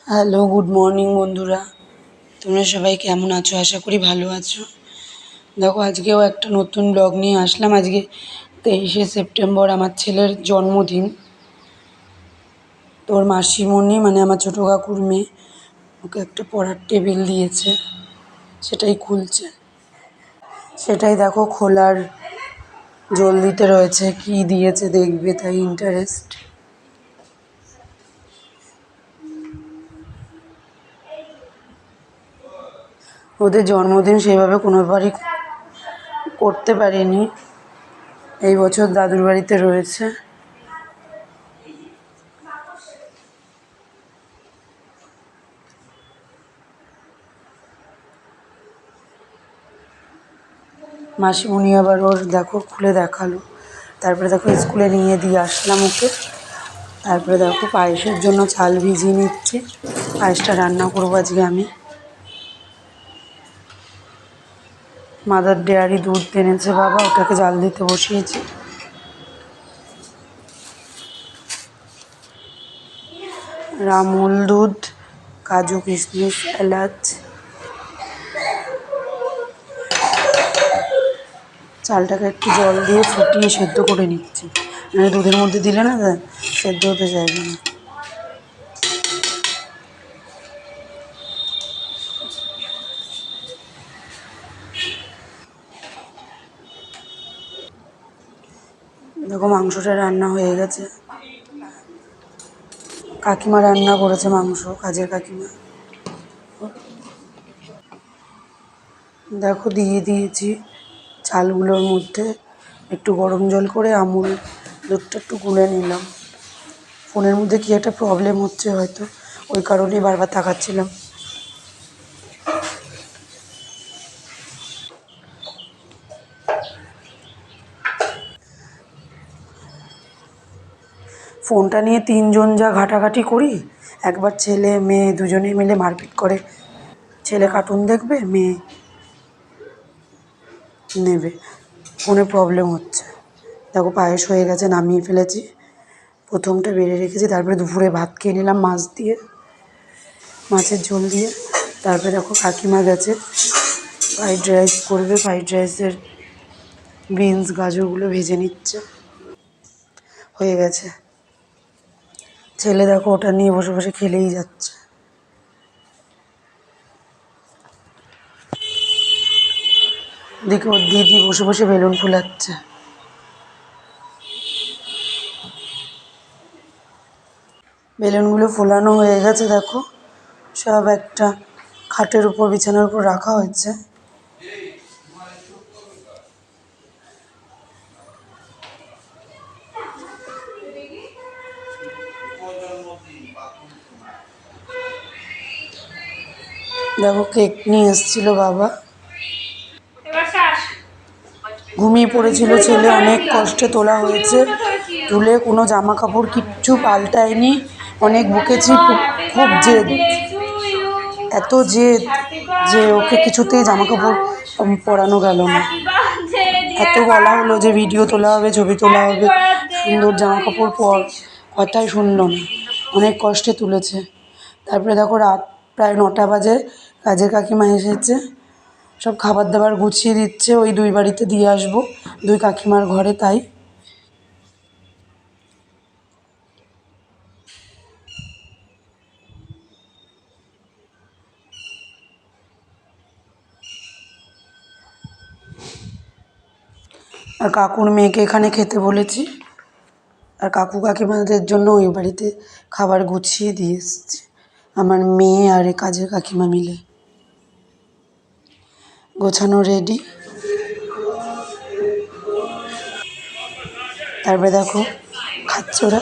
Hello, good morning বন্ধুরা। তোমরা সবাই কেমন আছো? আশা করি ভালো আছো। দেখো, আজকেও একটা নতুন ব্লগ নিয়ে আসলাম। আজকে 23শে সেপ্টেম্বর, আমার ছেলের জন্মদিন। তোর মাসিমণি মানে আমার ছোটো কাকুর মেয়ে ওকে একটা পড়ার টেবিল দিয়েছে, সেটাই খুলছে। সেটাই দেখো খোলার জলদিতে রয়েছে, কি দিয়েছে দেখবে, তাই ইন্টারেস্ট। ওদের জন্মদিন সেভাবে কোনোবারই করতে পারিনি, এই বছর দাদুর বাড়িতে রয়েছে। মাসিমণি আবার ওর দেখো খুলে দেখালো। তারপরে দেখো স্কুলে নিয়ে দিয়ে আসলাম ওকে। তারপরে দেখো পায়েসের জন্য চাল ভিজিয়ে নিচ্ছি। পায়েসটা রান্না করবো আজকে আমি। মাদার ডেয়ারি দুধ এনেছে বাবা, ওটাকে জাল দিতে বসিয়েছি। আমুল দুধ, কাজু কিশমিশ, এলাচ। চালটাকে একটু জল দিয়ে ফুটিয়ে সেদ্ধ করে নিচ্ছি, মানে দুধের মধ্যে দিলে না সেদ্ধ হতে চাইবে না। দেখো মাংসটা রান্না হয়ে গেছে। কাকিমা রান্না করেছে মাংস, কাজের কাকিমা। দেখো দিয়ে দিয়েছি চালগুলোর মধ্যে একটু গরম জল করে আমুল দুধটা একটু গুলে নিলাম। ফোনের মধ্যে কি একটা প্রবলেম হচ্ছে হয়তো, ওই কারণেই বারবার তাকাচ্ছিলাম। ফোনটা নিয়ে তিনজন যা ঘাটাঘাটি করি, একবার ছেলে মেয়ে দুজনে মিলে মারপিট করে। ছেলে কার্টুন দেখবে, মেয়ে নেবে, ফোনে প্রবলেম হচ্ছে। দেখো পায়েস হয়ে গেছে, নামিয়ে ফেলেছি। প্রথমটা বেড়ে রেখেছি, তারপরে দুপুরে ভাত খেয়ে নিলাম মাছ দিয়ে, মাছের ঝোল দিয়ে। তারপরে দেখো কাকিমা গেছে ফ্রাইড রাইস করবে, ফ্রাইড রাইসের বিনস গাজরগুলো ভেজে নিচ্ছে। হয়ে গেছে। ছেলে দেখো ওটা নিয়ে বসে বসে খেলেই যাচ্ছে। দেখো ওর দিদি বসে বসে বেলুন ফুলাচ্ছে। বেলুনগুলো ফোলানো হয়ে গেছে, দেখো সব একটা খাটের উপর বিছানার উপর রাখা হয়েছে। দেখো কেক নিয়ে এসেছিল বাবা, ঘুমিয়ে পড়েছিল ছেলে, অনেক কষ্টে তোলা হয়েছে। তুলে কোনো জামা কাপড় কিচ্ছু পাল্টায়নি, অনেক বকেছি, খুব জেদ, এত জেদ যে ওকে কিছুতেই জামা কাপড় পরানো গেল না। এত বলা হলো যে ভিডিও তোলা হবে, ছবি তোলা হবে, সুন্দর জামা কাপড় পর, কথাই শুনলো না, অনেক কষ্টে তুলেছে। তারপরে দেখো রাত প্রায় 9টা বাজে, কাজের কাকিমা এসেছে, সব খাবার দাবার গুছিয়ে দিচ্ছে। ওই দুই বাড়িতে দিয়ে আসবো, দুই কাকিমার ঘরে, তাই। আর কাকুর মেয়েকে এখানে খেতে বলেছি, আর কাকু কাকিমাদের জন্য ওই বাড়িতে খাবার গুছিয়ে দিয়ে এসেছি, আমার মেয়ে আর এ কাজের কাকিমা মিলে। গোছানো রেডি। তারপরে দেখো খাচ্ছে ওরা।